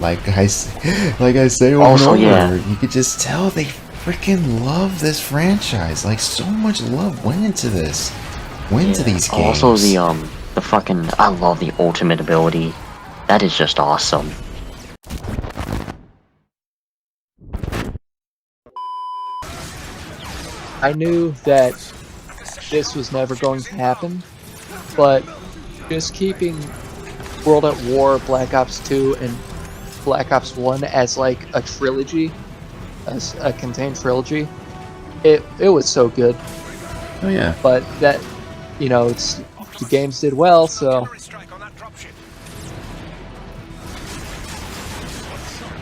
Like I say over Also, and over, yeah. you could just tell they freaking love this franchise. Like, so much love went into this. Went into these games. Also, the fucking, I love the ultimate ability. That is just awesome. I knew that this was never going to happen, but just keeping World at War, Black Ops 2, and Black Ops 1 as like a trilogy, as a contained trilogy, it was so good. Oh yeah. But that, you know, it's the games did well, so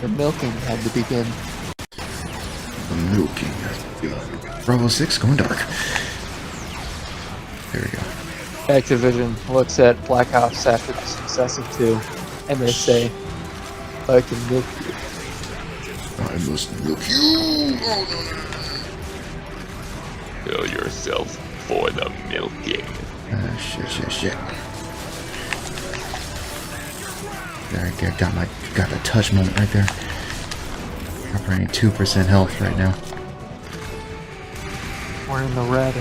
the milking had to begin. The milking has begun. Bravo 6 going dark. There we go. Activision looks at Black Ops after the success of 2, and they say, I can milk you. I must milk you! Kill yourself for the milking. Shit. Right there, got the touch moment right there. Operating 2% health right now. We're in the red.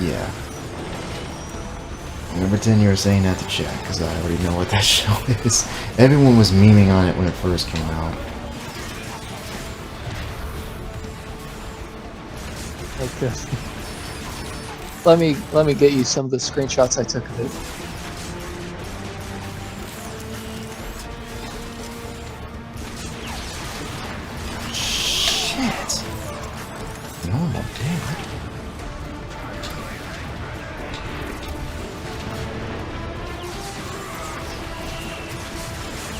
Yeah. I'll pretend you were saying that to chat, because I already know what that show is. Everyone was memeing on it when it first came out. Like this. Let me get you some of the screenshots I took of it. Shit. Normal damage.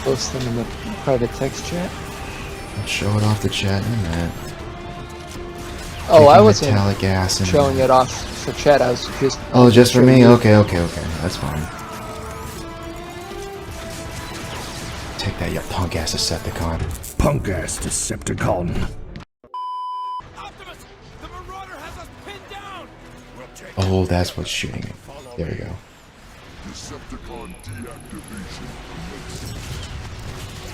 Post them in the private text chat. I'll show it off the chat in a minute. Oh, I Kicking wasn't metallic ass in showing there. it off for chat. I was just. Oh, just for me? Okay. That's fine. Take that, you punk ass Decepticon. Punk ass Decepticon. Oh, that's what's shooting me. There we go. Decepticon deactivation.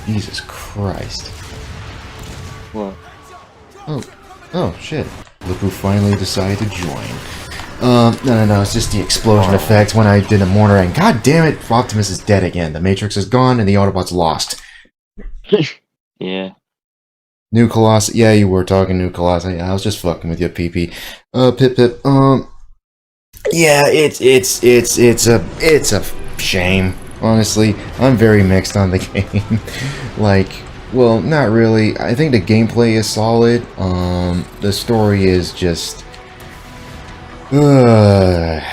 Jesus Christ. What? Oh, shit. Look who finally decided to join. No, it's just the explosion effect when I did a Mourner, and god damn it, Optimus is dead again. The Matrix is gone, and the Autobots lost. Yeah. New Colossus, yeah, you were talking New Colossus. Yeah, I was just fucking with you, PP. Pip, yeah, it's a shame. Honestly, I'm very mixed on the game. Like, well, not really. I think the gameplay is solid. The story is just, yeah,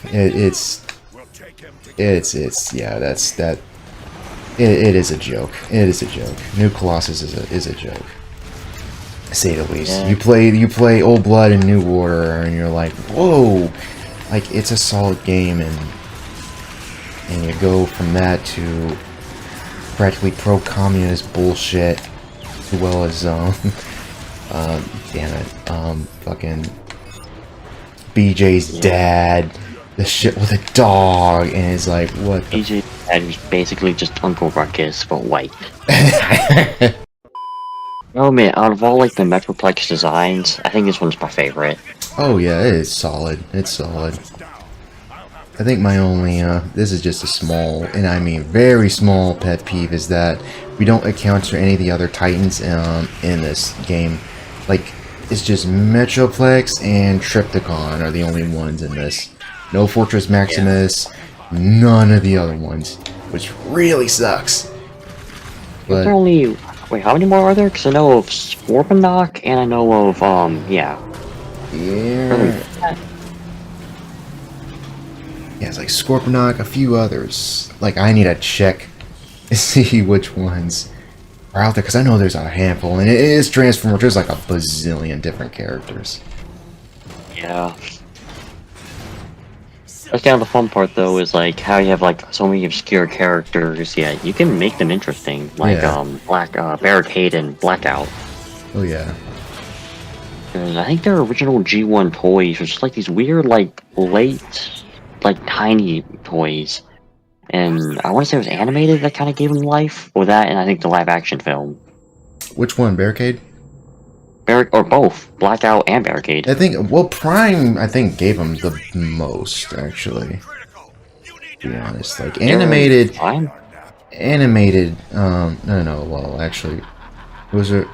it's yeah, that's that. It is a joke. It is a joke. New Colossus is a joke, to say the least. Yeah. You play Old Blood and New Order, and you're like, whoa, like it's a solid game, and you go from that to practically pro-communist bullshit, as well as damn it, fucking BJ's dad, the shit with a dog, and it's like, what the BJ is basically just Uncle Ruckus, but white. Oh man, out of all like the Metroplex designs, I think this one's my favorite. Oh yeah, it is solid. It's solid. I think my only, this is just a small, and I mean very small pet peeve, is that we don't account for any of the other Titans in this game. Like, it's just Metroplex and Triptychon are the only ones in this. No Fortress Maximus, none of the other ones, which really sucks. But There are only, wait, how many more are there? Because I know of Scorponok, and I know of, yeah. yeah. Yeah, it's like Scorponok, a few others. Like, I need to check to see which ones are out there, because I know there's a handful, and it is Transformers. There's like a bazillion different characters. Yeah. That's kind of the fun part, though, is like how you have like so many obscure characters. Yeah, you can make them interesting, like Yeah. Barricade and Blackout. Oh yeah. And I think they're original G1 toys, which is like these weird, like late, like tiny toys. And I want to say it was animated that kind of gave him life, or that, and I think the live action film. Which one, Barricade? Or both, Blackout and Barricade. I think, well, Prime, I think, gave him the most, actually. To be honest. Like, animated, no, well, actually, was it?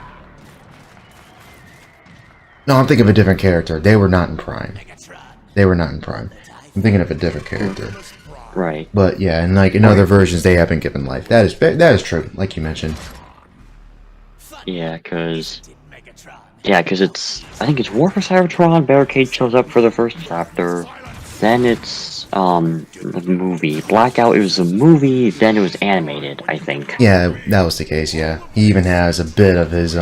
No, I'm thinking of a different character. They were not in Prime. They were not in Prime. I'm thinking of a different character. Right. But yeah, and like in other versions, they have been given life. That is true, like you mentioned. Yeah, because it's, I think it's WarForCybertron. Barricade shows up for the first chapter. Then it's the movie Blackout. It was a movie. Then it was animated, I think. Yeah, that was the case. Yeah, he even has a bit of his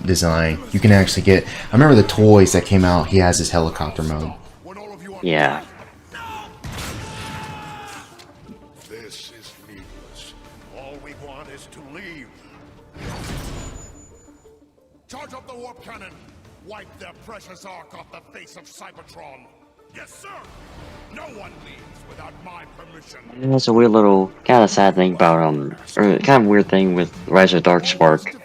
design. You can actually get. I remember the toys that came out. He has his helicopter mode. Yeah. This is needless. All we want is to leave. Charge up the warp cannon. Wipe their precious ark off the face of Cybertron. Yes, sir. No one leaves without my permission. And that's a weird little, kind of sad thing about or kind of weird thing with Rise of Darkspark.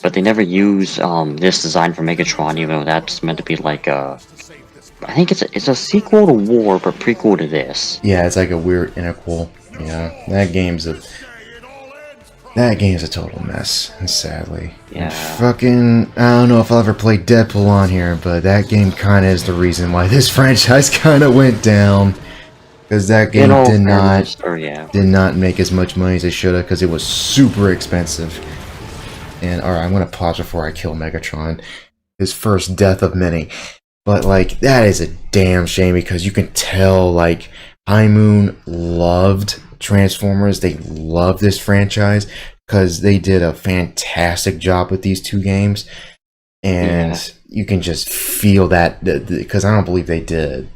But they never use this design for Megatron, even though that's meant to be like a. I think it's a sequel to War, but prequel to this. Yeah, it's like a weird interquel. Yeah, that game's a total mess, sadly. Yeah. Fucking, I don't know if I'll ever play Deadpool on here, but that game kind of is the reason why this franchise kind of went down. Because that game did not make as much money as it should have, because it was super expensive. And alright, I'm gonna pause before I kill Megatron. His first death of many. But like, that is a damn shame, because you can tell like High Moon loved Transformers. They love this franchise because they did a fantastic job with these two games, and you can just feel that, because I don't believe they did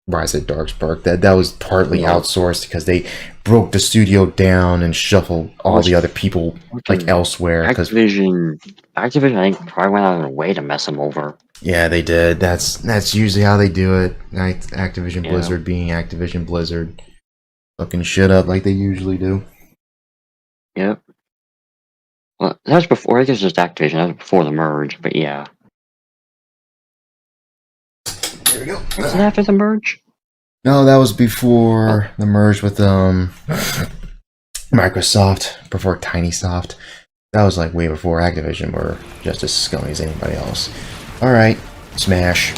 Rise of Darkspark. That was partly outsourced because they broke the studio down and shuffled all the other people like elsewhere. Activision, I think probably went out of their way to mess them over. Yeah, they did. That's usually how they do it. Activision Blizzard being Activision Blizzard. Fucking shit up like they usually do. Yep. Well, that was before, I guess just Activision, that was before the merge, but yeah. There we go. Was it after the merge? No, that was before the merge with Microsoft, before TinySoft. That was like way before Activision were just as scummy as anybody else. Alright, smash.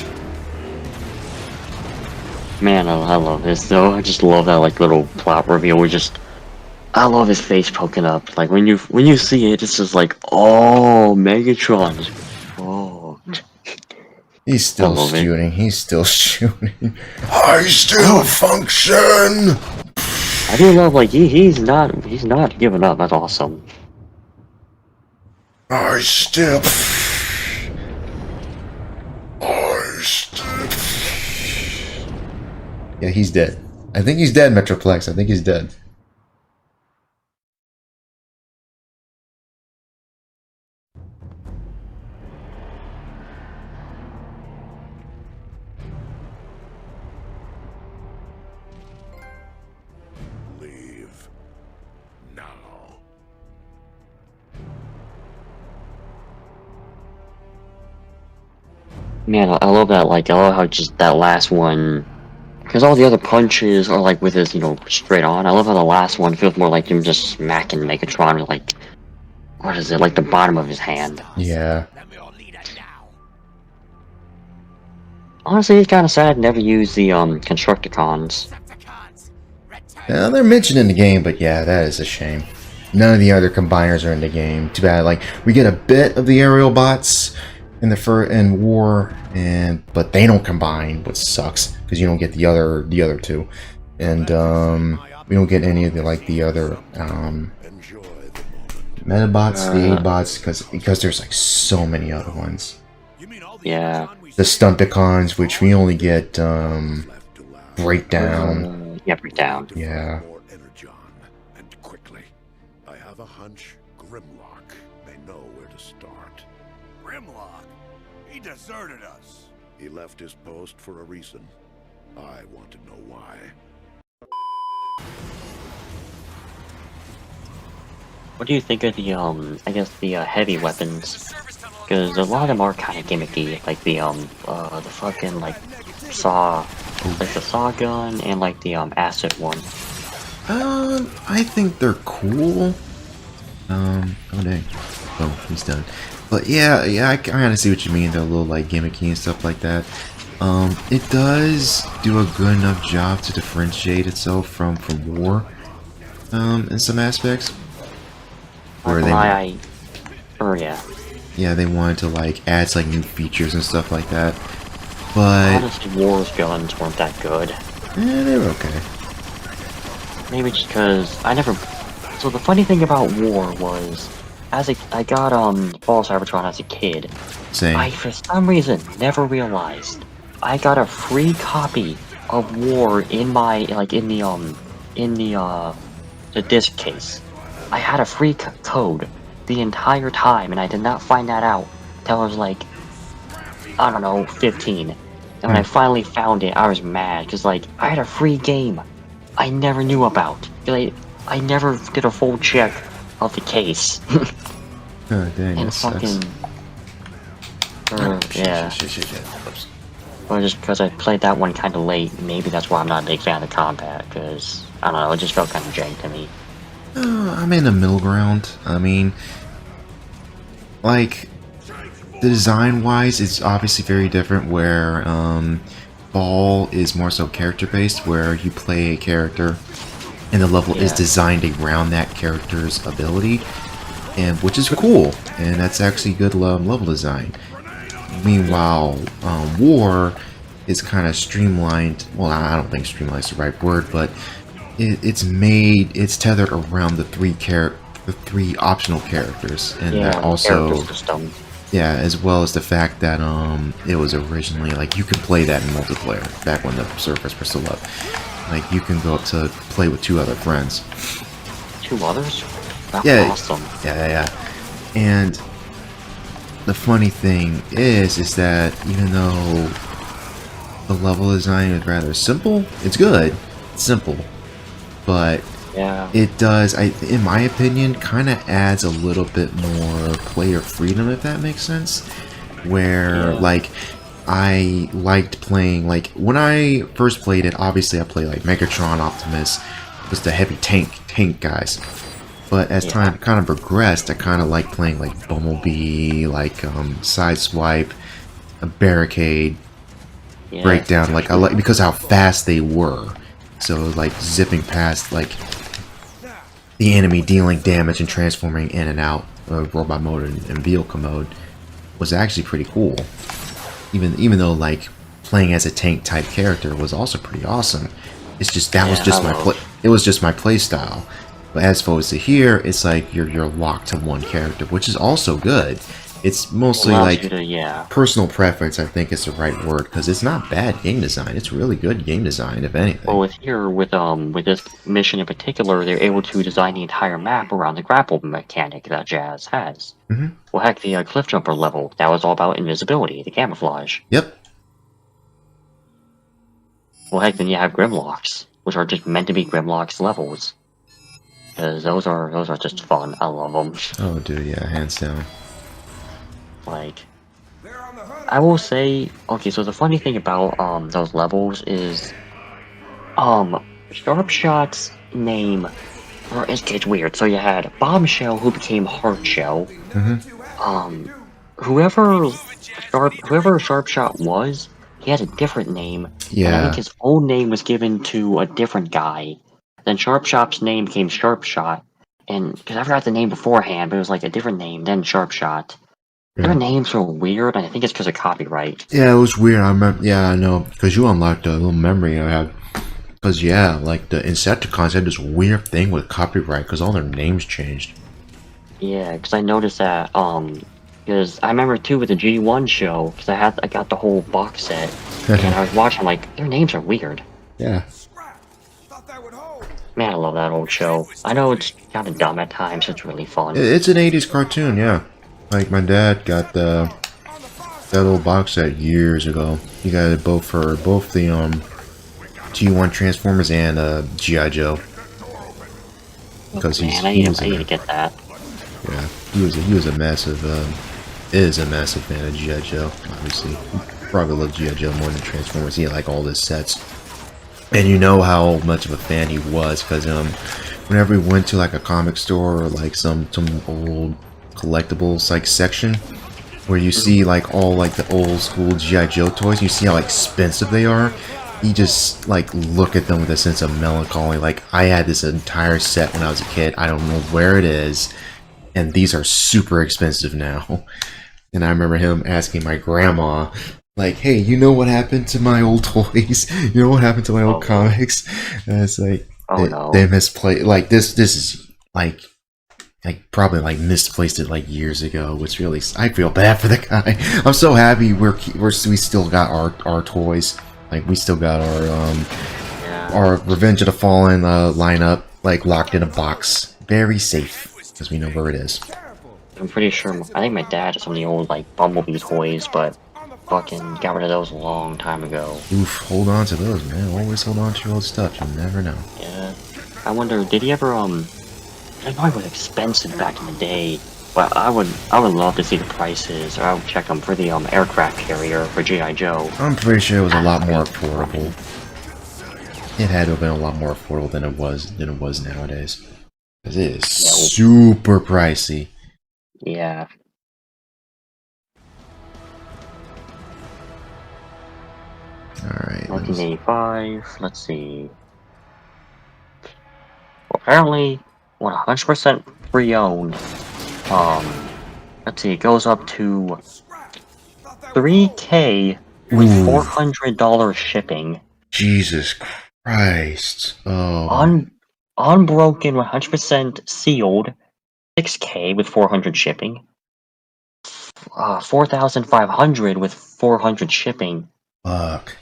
Man, I love this though. I just love that like little plot reveal where I love his face poking up. Like when you see it, it's just like, oh, Megatron. Oh. He's still shooting. He's still shooting. I still function. I do love like he's not giving up. That's awesome. I still. Yeah, he's dead. I think he's dead, Metroplex. I think he's dead. Leave. Now. Man, I love that. Like I love how just that last one. Because all the other punches are like with his, straight on. I love how the last one feels more like him just smacking Megatron with like, what is it, like the bottom of his hand. Yeah. Honestly, it's kind of sad never use the Constructicons. Yeah, they're mentioned in the game, but yeah, that is a shame. None of the other combiners are in the game. Too bad. Like we get a bit of the aerial bots in in War, but they don't combine, which sucks because you don't get the other two, and we don't get any of the other Metabots, the Aidbots, because there's like so many other ones. Yeah. The Stunticons, which we only get Breakdown. Yeah, Breakdown. Yeah. More Energon, and quickly. I have a hunch Grimlock may know where to start. Grimlock? He deserted us. He left his post for a reason. I want to know why. what do you think of the I guess the heavy weapons? Because a lot of them are kind of gimmicky, like the fucking like saw, like the saw gun and like the acid one. I think they're cool. Oh dang. Oh, he's done. But yeah, I kind of see what you mean. They're a little like gimmicky and stuff like that. It does do a good enough job to differentiate itself from War, in some aspects. Where yeah, they wanted to like add like new features and stuff like that. But honestly, War's guns weren't that good. yeah, they were okay. Maybe just because I never. So the funny thing about War was, I got FallOfCybertron as a kid. Same. I for some reason never realized I got a free copy of War in my the disc case. I had a free code the entire time, and I did not find that out till I was like, I don't know, 15. And when I finally found it, I was mad because like I had a free game I never knew about. I never did a full check of the case. Oh dang, And that sucks. yeah. Shit. Oops. Well, just because I played that one kind of late, maybe that's why I'm not a big fan of combat, because, I don't know, it just felt kind of jank to me. I'm in the middle ground. I mean, like, the design-wise, it's obviously very different, where, Ball is more so character-based, where you play a character, and the level is designed around that character's ability, and which is cool, and that's actually good level design. Meanwhile, War is kind of streamlined. Well, I don't think streamlined is the right word, but it's tethered around the three optional characters, and that also, character system. yeah, as well as the fact that it was originally like you can play that in multiplayer back when the servers were still up. Like you can go up to play with 2 other friends. 2 others? That's Yeah, awesome. Yeah. And the funny thing is that even though the level design is rather simple, it's good. It's simple, but Yeah. it does, in my opinion, kind of adds a little bit more player freedom, if that makes sense. Where like I liked playing, like when I first played it, obviously I played like Megatron, Optimus, was the heavy tank guys. But as time kind of progressed, I kind of like playing like Bumblebee, like Sideswipe, a Barricade, Breakdown. Like I like because how fast they were. So like zipping past like the enemy, dealing damage and transforming in and out of robot mode and vehicle mode was actually pretty cool. Even though like playing as a tank type character was also pretty awesome. It's just that was just my play style. But as opposed to here, it's like you're locked to one character, which is also good. It's mostly like personal preference, I think is the right word, because it's not bad game design. It's really good game design, if anything. Well, with this mission in particular, they're able to design the entire map around the grapple mechanic that Jazz has. Well, heck, the Cliff Jumper level, that was all about invisibility, the camouflage. Yep. Well, heck, then you have Grimlocks, which are just meant to be Grimlocks levels. Because those are just fun. I love them. Oh, dude, yeah, hands down. Like, I will say, okay, so the funny thing about those levels is, Sharpshot's name, or it gets weird. So you had Bombshell, who became Hardshell. Whoever Sharpshot was, he had a different name. Yeah. And I think his own name was given to a different guy. Then Sharpshot's name became Sharpshot, and because I forgot the name beforehand, but it was like a different name. Then Sharpshot. Their names are weird, and I think it's because of copyright. Yeah, it was weird. I remember. Yeah, I know, because you unlocked a little memory I had. Because yeah, like the Insecticons had this weird thing with copyright because all their names changed. Yeah, because I noticed that. Because I remember too with the G1 show, because I got the whole box set, and I was watching like their names are weird. Yeah. Man, I love that old show. I know it's kind of dumb at times. It's really fun. It's an 80s cartoon, yeah. Like my dad got that old box set years ago. He got it both for both the G1 Transformers and G.I. Joe. Because I need to get that. Yeah, he was a massive, is a massive fan of G.I. Joe, obviously. Probably loved G.I. Joe more than Transformers. He had like all his sets. And you know how much of a fan he was, because whenever we went to like a comic store or like some old collectibles like section, where you see like all like the old school G.I. Joe toys, you see how expensive they are. He just like look at them with a sense of melancholy. Like, I had this entire set when I was a kid. I don't know where it is, and these are super expensive now. And I remember him asking my grandma, like, hey, you know what happened to my old toys? You know what happened to my old comics? And it's like, they misplaced, like, this is like probably like misplaced it like years ago, which really, I feel bad for the guy. I'm so happy we still got our toys. Like, we still got our Revenge of the Fallen lineup, like, locked in a box. Very safe, because we know where it is. I'm pretty sure, I think my dad has some of the old, like, Bumblebee toys, but fucking got rid of those a long time ago. Oof, hold on to those, man. Always hold on to your old stuff. You'll never know. Yeah. I wonder, did he ever, I know it was expensive back in the day, but I would love to see the prices, or I would check them for the, aircraft carrier for G.I. Joe. I'm pretty sure it was a lot more affordable. It had to have been a lot more affordable than it was nowadays. Because it is super pricey. Yeah. Alright. 1985, let's see. Well, apparently, 100% pre-owned. Let's see, it goes up to $3K with $400 shipping. Jesus Christ. Oh. Unbroken, 100% sealed, $6K with $400 shipping. 4,500 with $400 shipping. Fuck.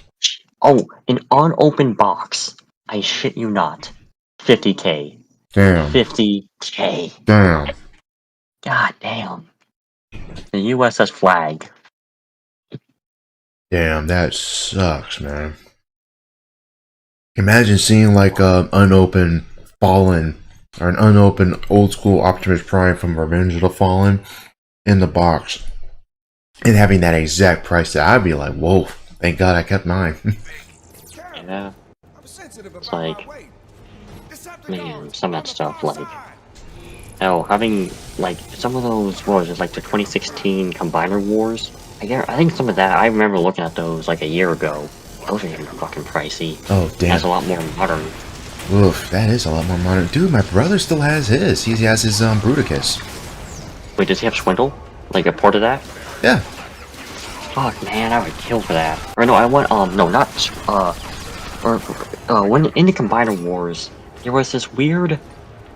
Oh, an unopened box. I shit you not. $50K. Damn. $50K. Damn. God damn. The USS Flag. Damn, that sucks, man. Imagine seeing like a unopened Fallen or an unopened old school Optimus Prime from Revenge of the Fallen in the box and having that exact price. That I'd be like, whoa, thank God I kept mine. Yeah. It's like, man, some of that stuff, like, hell, having, like, some of those, what was it, like the 2016 Combiner Wars? I think some of that, I remember looking at those, like, a year ago. Those are getting fucking pricey. Oh, damn. That's a lot more modern. Oof, that is a lot more modern. Dude, my brother still has his. He has his, Bruticus. Wait, does he have Swindle? Like, a port of that? Yeah. Fuck, man, I would kill for that. Or no, I want, no, not, when in the Combiner Wars, there was this weird,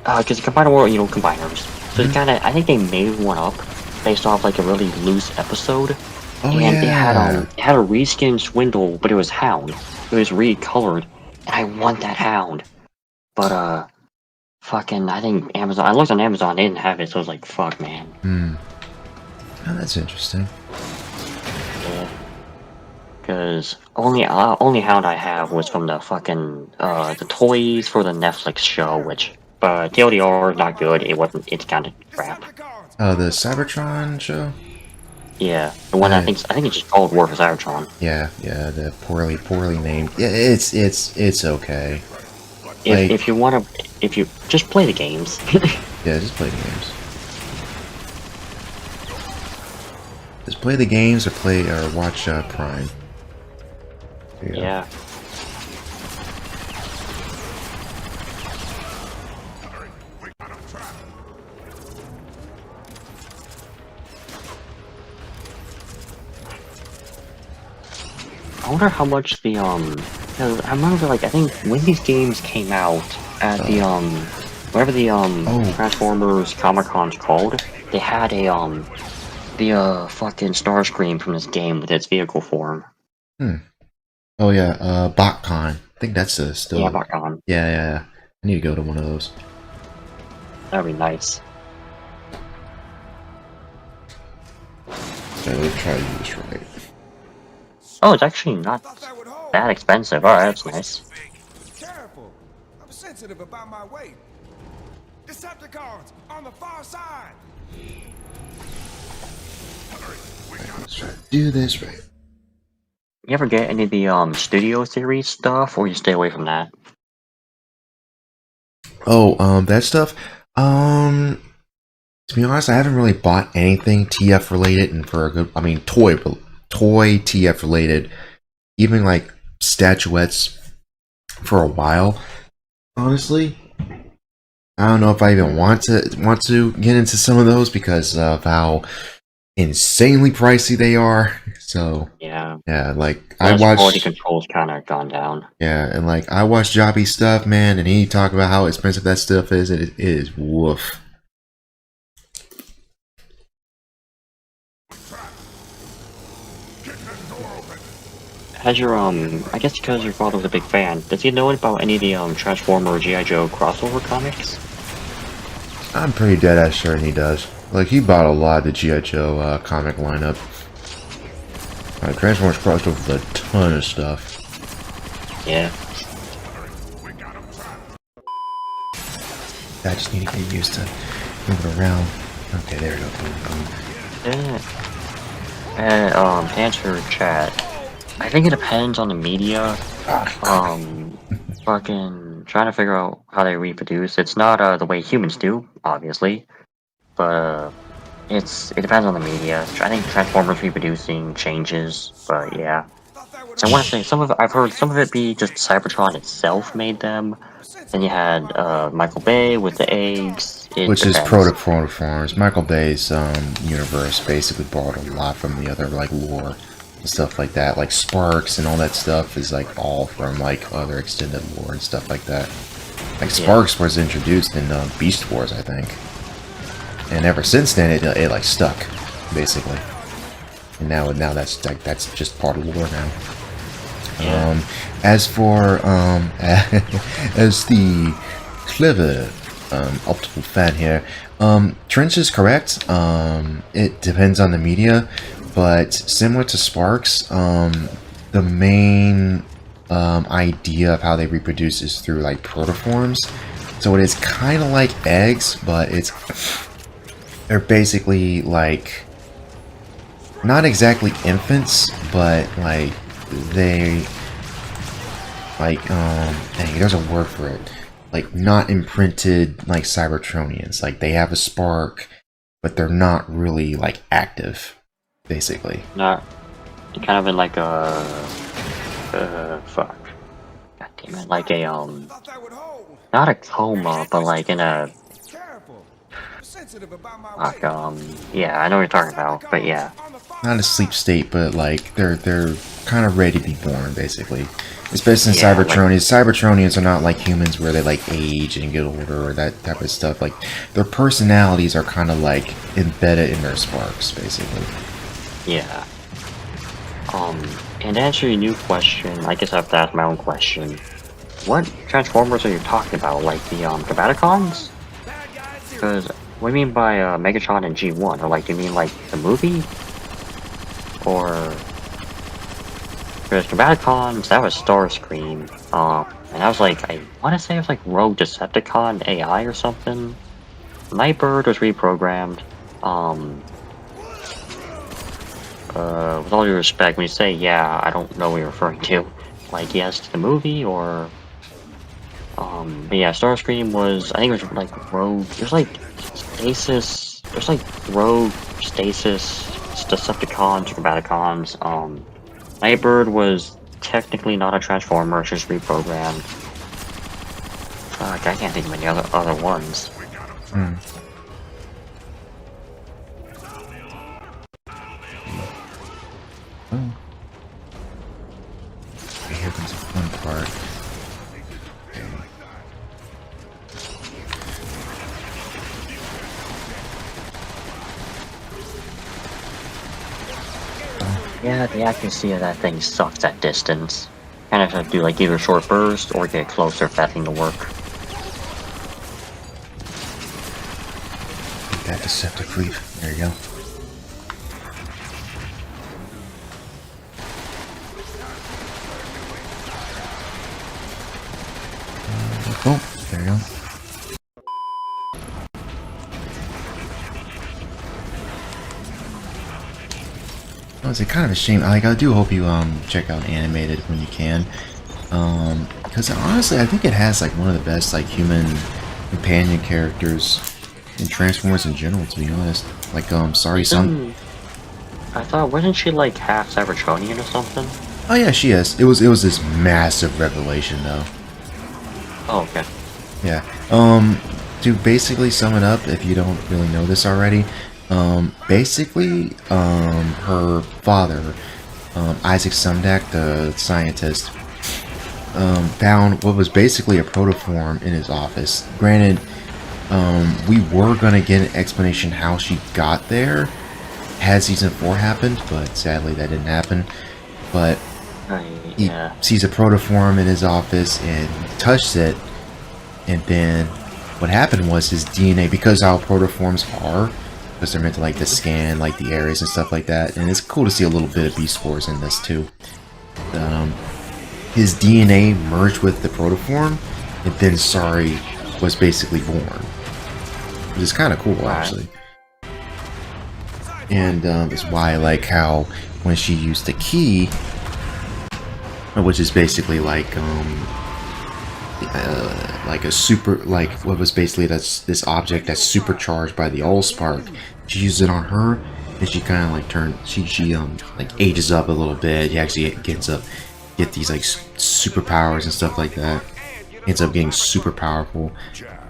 because the Combiner War, you know, combiners. So they kinda, I think they made one up based off, like, a really loose episode. Oh, and yeah. it had a reskin Swindle, but it was Hound. It was recolored, and I want that Hound. But, fucking, I think Amazon, I looked on Amazon, they didn't have it, so I was like, fuck, man. Hmm. Oh, that's interesting. Yeah. Because only Hound I have was from the fucking, the toys for the Netflix show, which, TLDR, not good, it's kinda crap. The Cybertron show? Yeah, the one I think it's just called WarForCybertron. Yeah, the poorly named. Yeah, it's okay. If you just play the games. Yeah, just play the games. Just play the games or watch Prime. Yeah. I wonder how much the cause I remember, like, I think when these games came out at the whatever the Transformers Comic-Con's called, they had a the fucking Starscream from this game with its vehicle form. Oh yeah, BotCon. I think that's still. Yeah, BotCon. Yeah. I need to go to one of those. That'd be nice. Yeah, let's try to do this right. Oh, it's actually not that expensive. Alright, that's nice. Careful. I'm sensitive about my weight. Decepticons on the far side. Let's try to do this right. You ever get any of the Studio Series stuff, or you stay away from that? Oh, that stuff. To be honest, I haven't really bought anything TF related, and for a good, I mean, toy TF related, even like statuettes for a while. Honestly, I don't know if I even want to get into some of those because of how insanely pricey they are. So Yeah. yeah, like I Plus, quality watched. control's kind of gone down. Yeah, and like I watched Jobby stuff, man, and he talked about how expensive that stuff is. It is woof. Has your I guess because your father was a big fan, does he know about any of the Transformer or G.I. Joe crossover comics? I'm pretty dead ass sure he does. Like he bought a lot of the G.I. Joe comic lineup. Transformers crossed over with a ton of stuff. Yeah. I just need to get used to moving around. Okay, there we go. Boom, boom. Yeah. To answer chat, I think it depends on the media. Fucking trying to figure out how they reproduce. It's not the way humans do, obviously, but it depends on the media. I think Transformers reproducing changes, but yeah. So I want to say I've heard some of it be just Cybertron itself made them. Then you had Michael Bay with the eggs. Which is protoforms. Michael Bay's universe basically borrowed a lot from the other like lore and stuff like that. Like Sparks and all that stuff is like all from like other extended lore and stuff like that. Like Sparks was introduced in Beast Wars, I think, and ever since then it like stuck basically. And now that's just part of lore now. Yeah. As for as the clever optical fan here, Trench is correct. It depends on the media, but similar to Sparks, the main idea of how they reproduce is through like protoforms. So it is kind of like eggs, but they're basically like not exactly infants, but like they like dang, there's a word for it. Like not imprinted like Cybertronians. Like they have a spark, but they're not really like active, basically. Not kind of in like a fuck. God damn it, like a not a coma, but like in a fuck, yeah, I know what you're talking about, but yeah. Not a sleep state, but like they're kind of ready to be born, basically. Especially in Yeah, Cybertronians. Cybertronians are not like humans where they like age and get older or that type of stuff. Like their personalities are kind of like embedded in their sparks, basically. Yeah. And to answer your new question, I guess I have to ask my own question. What Transformers are you talking about? Like the Combaticons? Because what do you mean by Megatron and G1? Or like, do you mean like the movie? Or because Combaticons, that was Starscream, and I was like, I want to say it was like Rogue Decepticon AI or something. Nightbird was reprogrammed. With all due respect, when you say yeah, I don't know what you're referring to. Like yes to the movie, or but yeah, Starscream was, I think it was like Rogue. There's like Stasis. There's like Rogue Stasis Decepticons, Combaticons. Nightbird was technically not a Transformer, it's just reprogrammed. Fuck, I can't think of any other ones. Oh. Here comes a fun part. Yeah, the accuracy of that thing sucks at distance. Kind of have to do like either short burst or get closer for that thing to work. Take that deceptive leaf. There you go. Oh, there you go. honestly, kind of a shame. Like, I do hope you check out Animated when you can, because honestly, I think it has like one of the best like human companion characters in Transformers in general. To be honest, like sorry, son. I thought wasn't she like half Cybertronian or something? Oh yeah, she is. It was this massive revelation though. Oh, okay. Yeah. To basically sum it up, if you don't really know this already, basically, her father, Isaac Sumdac, the scientist, found what was basically a protoform in his office. Granted, we were gonna get an explanation how she got there had season 4 happened, but sadly that didn't happen. But he sees a protoform in his office and he touched it, and then what happened was his DNA, because how protoforms are, because they're meant to like to scan like the areas and stuff like that, and it's cool to see a little bit of beast spores in this too. His DNA merged with the protoform, and then Sorry was basically born, which is kind of cool actually. And it's why I like how when she used the key, which is basically like a super, like what was basically this object that's supercharged by the Allspark. She used it on her, and she kind of like she like ages up a little bit. He actually get these like superpowers and stuff like that. Ends up getting super powerful,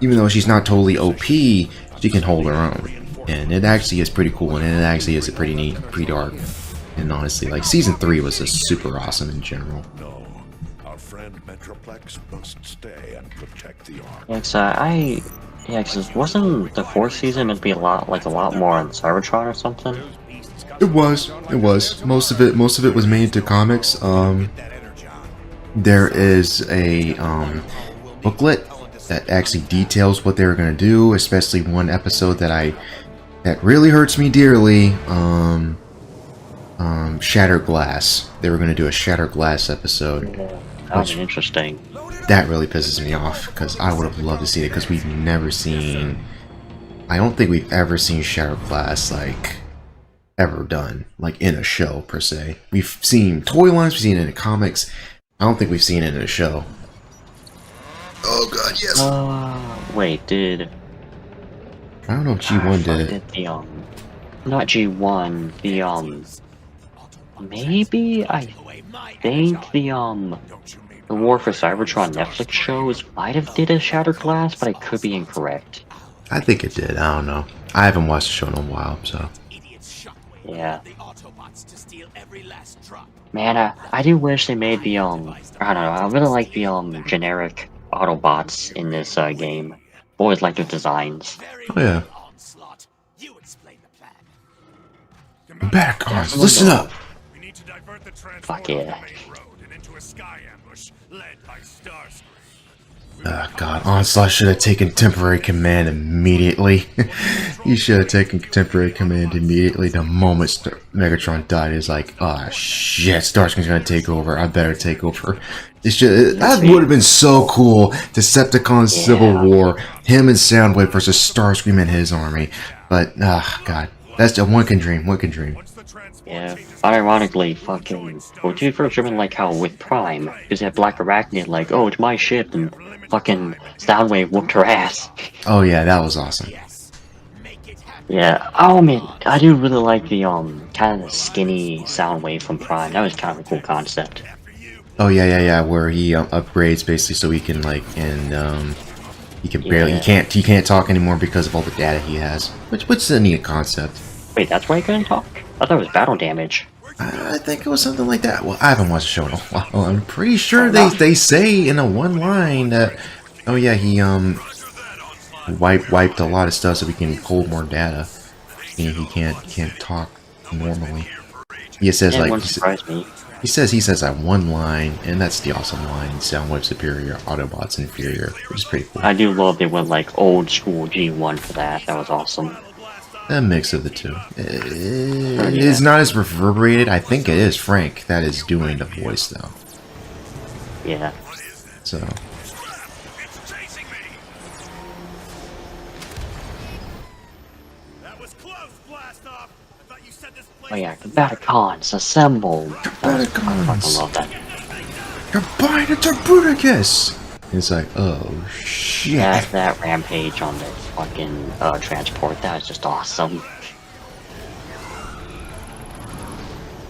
even though she's not totally OP. She can hold her own, and it actually is pretty cool, and it actually is a pretty neat, pretty dark. And honestly, like season 3 was just super awesome in general. No, our friend Metroplex must stay and protect the Ark. Because wasn't the 4th season meant to be a lot more on Cybertron or something? It was. Most of it was made into comics. There is a booklet that actually details what they were gonna do, especially one episode that really hurts me dearly. Shattered Glass. They were gonna do a Shattered Glass episode. That was interesting. That really pisses me off because I would have loved to see it, because we've never seen. I don't think we've ever seen Shattered Glass like ever done like in a show per se. We've seen toy lines, we've seen it in comics. I don't think we've seen it in a show. Oh god, yes. Wait, did I don't know if G1 did it. Not G1. Maybe I think the WarForCybertron Netflix shows might have did a Shattered Glass, but I could be incorrect. I think it did. I don't know. I haven't watched the show in a while, so. Yeah. Man, I do wish they made the I don't know. I really like the generic Autobots in this game. Always like their designs. Oh yeah. Combaticons, listen up. Fuck yeah. Oh god, Onslaught should have taken temporary command immediately. He should have taken temporary command immediately the moment Megatron died. It's like, oh shit, Starscream's gonna take over. I better take over. That would have been so cool. Decepticon Civil War, him and Soundwave versus Starscream and his army. But, god, that's just one can dream. One can dream. Yeah, unironically, fucking. Well, dude, first driven like how with Prime, because they had Black Arachnid, like, oh, it's my ship, and fucking Soundwave whooped her ass. Oh yeah, that was awesome. Yeah, oh man, I do really like the kind of skinny Soundwave from Prime. That was kind of a cool concept. Oh yeah, where he upgrades basically so he can like, and he can barely, he can't talk anymore because of all the data he has, which is a neat concept. Wait, that's why he couldn't talk? I thought it was battle damage. I think it was something like that. Well, I haven't watched the show in a while. I'm pretty sure they say in a one line that, oh yeah, he wiped a lot of stuff so we can hold more data. He can't talk normally. He says he says that one line, and that's the awesome line: Soundwave superior, Autobots inferior, which is pretty cool. I do love they went like old school G1 for that. That was awesome. A mix of the two. It is not as reverberated. I think it is Frank that is doing the voice though. Yeah. So. That was close, blast off. Oh yeah, Combaticons assembled. I fucking Combaticons. love that. Combine into Bruticus! It's like, oh shit. That rampage on the fucking transport, that is just awesome.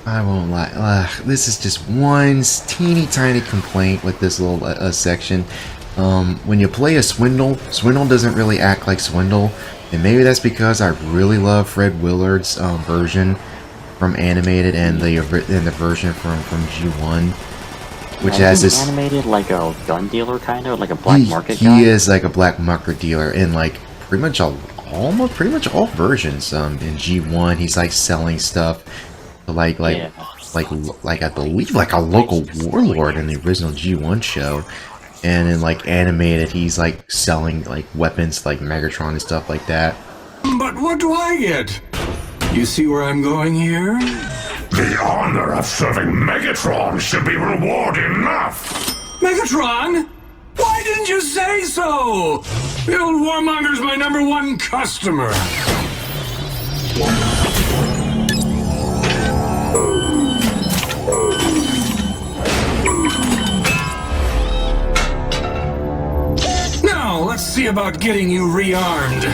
I won't lie. This is just one teeny tiny complaint with this little section. When you play a Swindle doesn't really act like Swindle, and maybe that's because I really love Fred Willard's version from animated and the version from G1, which has this animated like a gun dealer kind of like a black market he guy. is like a black market dealer in like pretty much all versions. In G1, he's like selling stuff. Like I believe like a local warlord in the original G1 show, and in like animated he's like selling like weapons like Megatron and stuff like that. But what do I get? You see where I'm going here? The honor of serving Megatron should be reward enough! Megatron? Why didn't you say so? The old warmonger's my #1 customer. Now, let's see about getting you rearmed.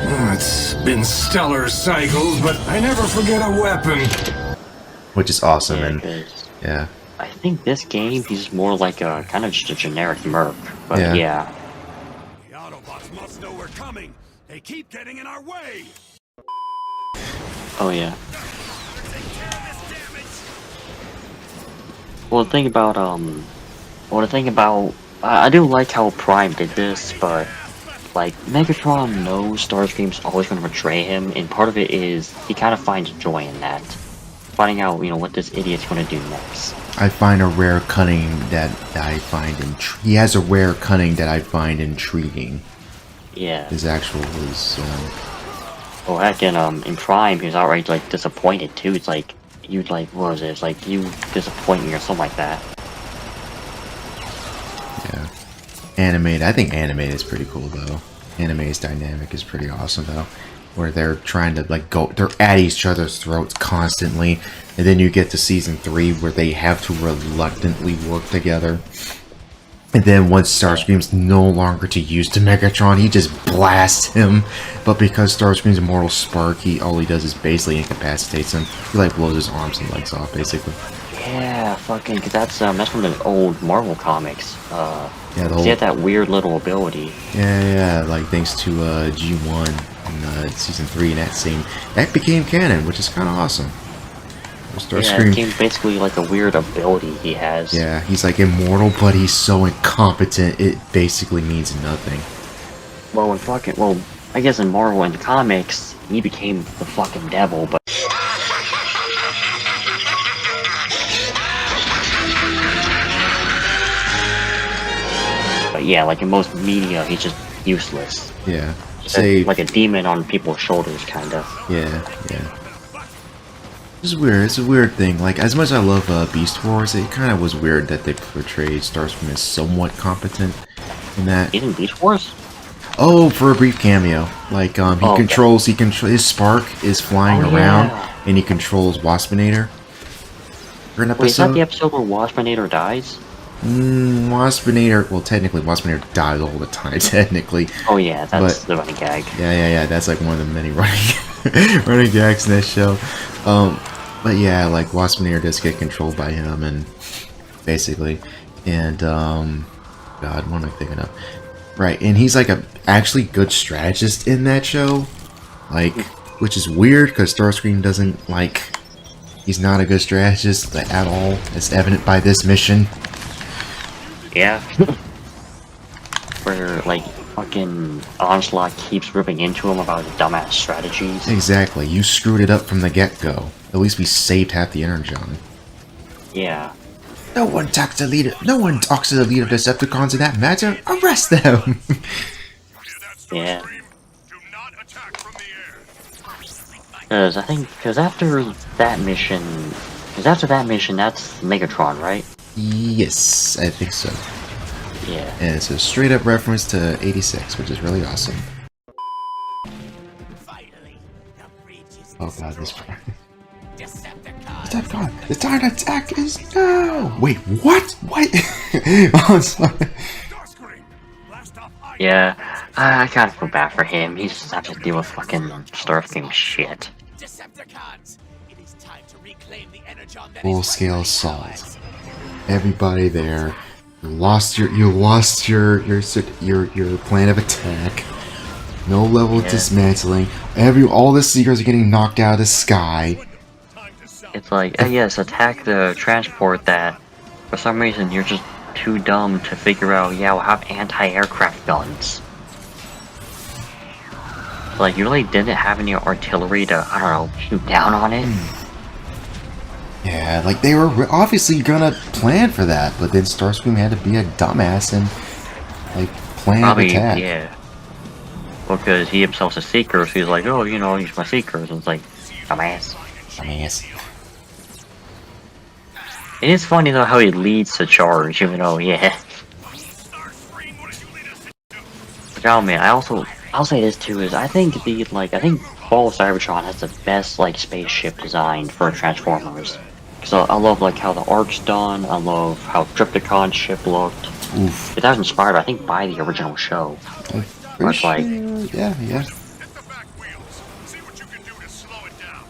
Oh, it's been stellar cycles, but I never forget a weapon. Which is awesome, Yeah, and 'cause yeah. I think this game he's more like a kind of just a generic merc, but yeah. The Autobots must know we're coming. They keep getting in our way. Oh yeah. Well, the thing about I do like how Prime did this, but like Megatron knows Starscream's always going to betray him, and part of it is he kind of finds joy in that, finding out what this idiot's going to do next. I find a rare cunning that I find he has a rare cunning that I find intriguing. Yeah. His Well, heck, in Prime, he was outright like disappointed too. It's like what was it? It's like you disappoint me or something like that. yeah. Animated. I think animated is pretty cool though. Animate's dynamic is pretty awesome though, where they're trying to they're at each other's throats constantly, and then you get to season 3 where they have to reluctantly work together. And then once Starscream's no longer to use to Megatron, he just blasts him. But because Starscream's immortal spark, all he does is basically incapacitates him. He like blows his arms and legs off, basically. Yeah, fucking, cause that's from the old Marvel comics. Yeah, the he whole, had that weird little ability. yeah, like thanks to G1 and season 3, and that became canon, which is kind of awesome. Yeah, Starscream. it became basically like a weird ability he has. Yeah, he's like immortal, but he's so incompetent, it basically means nothing. Well, I guess in Marvel and comics, he became the fucking devil, but. But yeah, like in most media, he's just useless. Yeah. Just like a demon on people's shoulders, kinda. Yeah. It's weird. It's a weird thing. Like, as much as I love Beast Wars, it kind of was weird that they portrayed Starscream as somewhat competent in that. Isn't Beast Wars? Oh, for a brief cameo. Like, his spark is flying around, and he controls Waspinator. For an episode. Wait, is that the episode where Waspinator dies? Waspinator, well, technically, Waspinator dies all the time, technically. Oh yeah, that's the running gag. Yeah, that's like one of the many running gags in that show. But yeah, like, Waspinator does get controlled by him, and basically, and, God, what am I thinking of? Right, and he's like a actually good strategist in that show, like, which is weird, because Starscream doesn't, he's not a good strategist at all, as evident by this mission. Yeah. Where, fucking Onslaught keeps ripping into him about his dumbass strategies. Exactly, you screwed it up from the get-go. At least we saved half the energon. Yeah. No one talks to the leader of Decepticons in that matter. Arrest them! Yeah. Do not attack from the air. Because after that mission, that's Megatron, right? Yes, I think so. Yeah. And it's a straight up reference to 86, which is really awesome. Oh god, this part. Decepticon! The time to attack is now! Wait, what? What? Oh, sorry. Yeah, I kind of feel bad for him. He just has to deal with fucking Starscream shit. Full scale assault. Everybody there. You lost your plan of attack. No level of dismantling. All the Seekers are getting knocked out of the sky. It's like, yes, attack the transport that, for some reason, you're just too dumb to figure out, yeah, we'll have anti-aircraft guns. Like, you really didn't have any artillery to, I don't know, shoot down on it? Yeah, like they were obviously gonna plan for that, but then Starscream had to be a dumbass and, like, plan an attack. Yeah. Because he himself's a Seeker, so he's like, oh, you know, use my Seekers, and it's like, dumbass. Dumbass. It is funny though how he leads the charge, even though, yeah. But oh man, I'll say this too, is I think FallOfCybertron has the best, like, spaceship design for Transformers. Because I love, like, how the arc's done, I love how Triptychon's ship looked. Oof. It was inspired, I think, by the original show. Where it's like, yeah. Hit the back wheels. See what you can do to slow it down.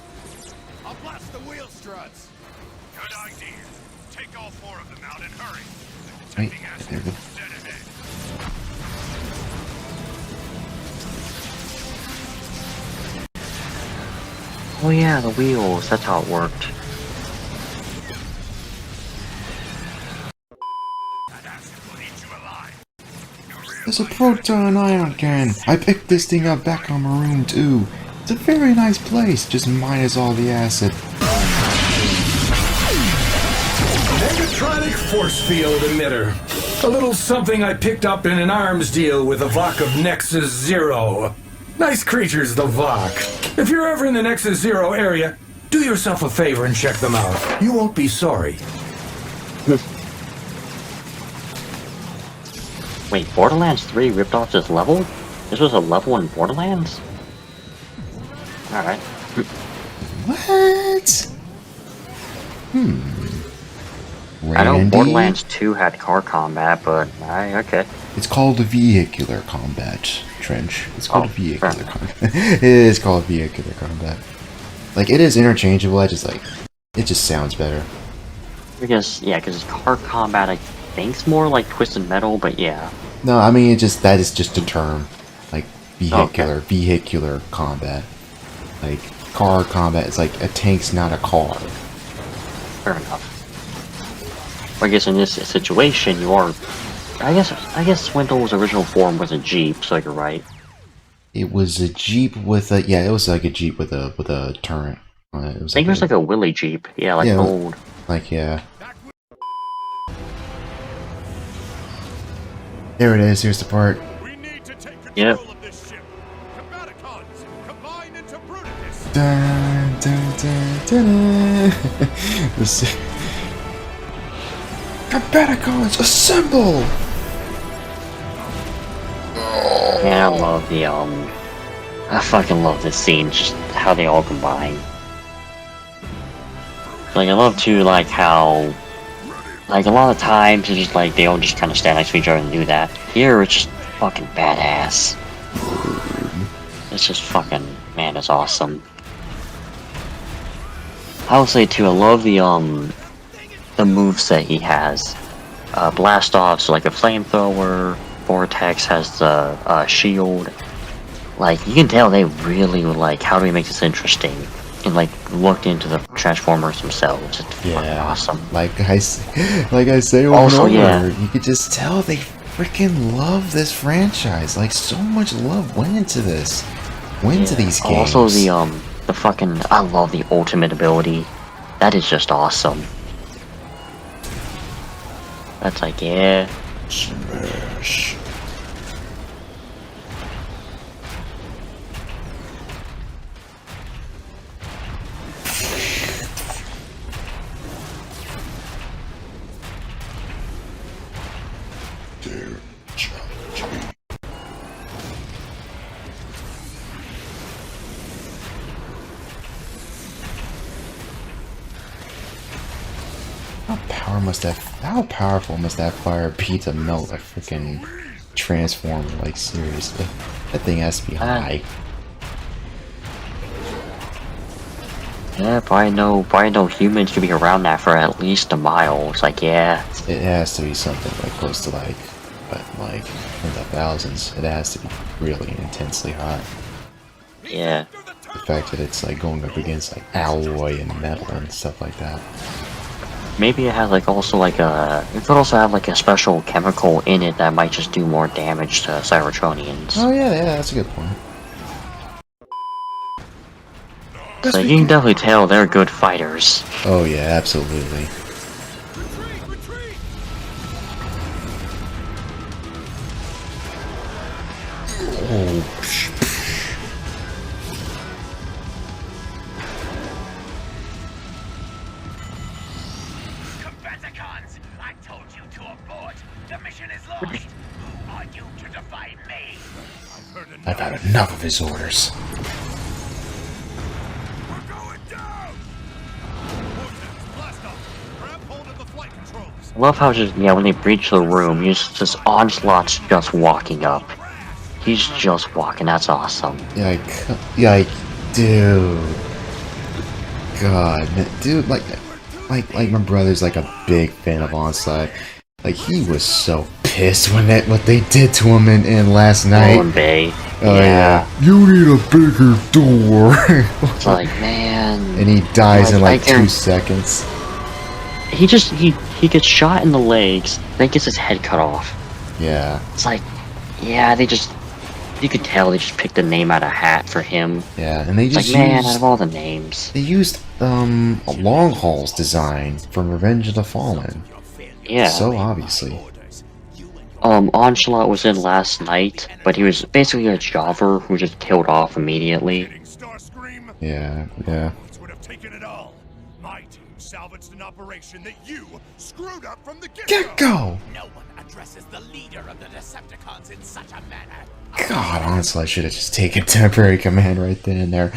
I'll blast the wheel struts. Good idea. Take all 4 of them out and hurry. Wait, there we go. Dead ahead. oh yeah, the wheels, that's how it worked. There's a proton ion can. I picked this thing up back on Maroon too. It's a very nice place, just minus all the acid. Megatronic force field emitter. A little something I picked up in an arms deal with a Vok of Nexus Zero. Nice creatures, the Vok. If you're ever in the Nexus Zero area, do yourself a favor and check them out. You won't be sorry. Wait, Borderlands 3 ripped off this level? This was a level in Borderlands? Alright. What? I know Randy? Borderlands 2 had car combat, but okay. It's called vehicular combat, Trench. It's called vehicular fair. combat. It is called vehicular combat. Like, it is interchangeable, it just sounds better. Because it's car combat, I think's more like Twisted Metal, but yeah. No, I mean, that is just a term. Like, vehicular combat. Like, car combat is like, a tank's not a car. Fair enough. I guess in this situation, you are... I guess Swindle's original form was a Jeep, so you're right. It was a Jeep with a... Yeah, it was like a Jeep with a turret on it. It was I think it was like a Willy Jeep. Yeah, like old. Like, yeah. There it is, here's the part. We need to take control Yep. of this ship. Combaticons, combine into Bruticus. Dun, dun, dun, dun, dun. This- Combaticons, assemble! Yeah, I love the, I fucking love this scene, just how they all combine. Like, I love too, like, how... Like, a lot of times, it's just like, they all just kind of stand next to each other and do that. Here, it's just fucking badass. It's just fucking... Man, it's awesome. I will say, too, I love the moveset he has. Blast off's like a flamethrower, Vortex has the shield. Like, you can tell they really were like, how do we make this interesting? And like, looked into the Transformers themselves. It's fucking awesome. Like I say over Also, and over, yeah. you could just tell they freaking love this franchise. Like, so much love went into this. Went into these games. Also, the fucking... I love the ultimate ability. That is just awesome. That's like, yeah. Smash. How powerful must that fire be to melt a freaking transformer? Like seriously, that thing has to be high. Yeah, probably no humans could be around that for at least a mile. It's like, yeah. It has to be something like close to like in the thousands. It has to be really intensely hot. Yeah. The fact that it's like going up against like alloy and metal and stuff like that. Maybe it has like also like a. It could also have like a special chemical in it that might just do more damage to Cybertronians. Oh yeah, that's a good point. So you can definitely tell they're good fighters. Oh yeah, absolutely. Retreat! Retreat! Oh, Combaticons! I told you to abort! The mission is lost! Who are you to defy me? I've had enough of his orders. We're going down! Blast off! Grab hold of the flight controls! I love how just when they breach the room, you just Onslaught's just walking up. He's just walking. That's awesome. Yike, dude. God, dude, like my brother's like a big fan of Onslaught. Like he was so pissed when what they did to him in last night. Rolling Bay. Oh yeah. You need a bigger door. It's like, man. And he dies in like 2 can't- seconds. He gets shot in the legs, then gets his head cut off. Yeah. It's like, yeah, you could tell they just picked a name out of a hat for him. Yeah, and they It's just like, man, out used of all the names. they used a long haul's design from Revenge of the Fallen. Yeah. So obviously. Onslaught was in last night, but he was basically a jobber who just killed off immediately. Starscream? Yeah. This would have taken it all. My team salvaged an operation that you screwed up from the Get-go! No one addresses the leader of the Decepticons in such a manner. God, honestly, I should have just taken temporary command right then and there.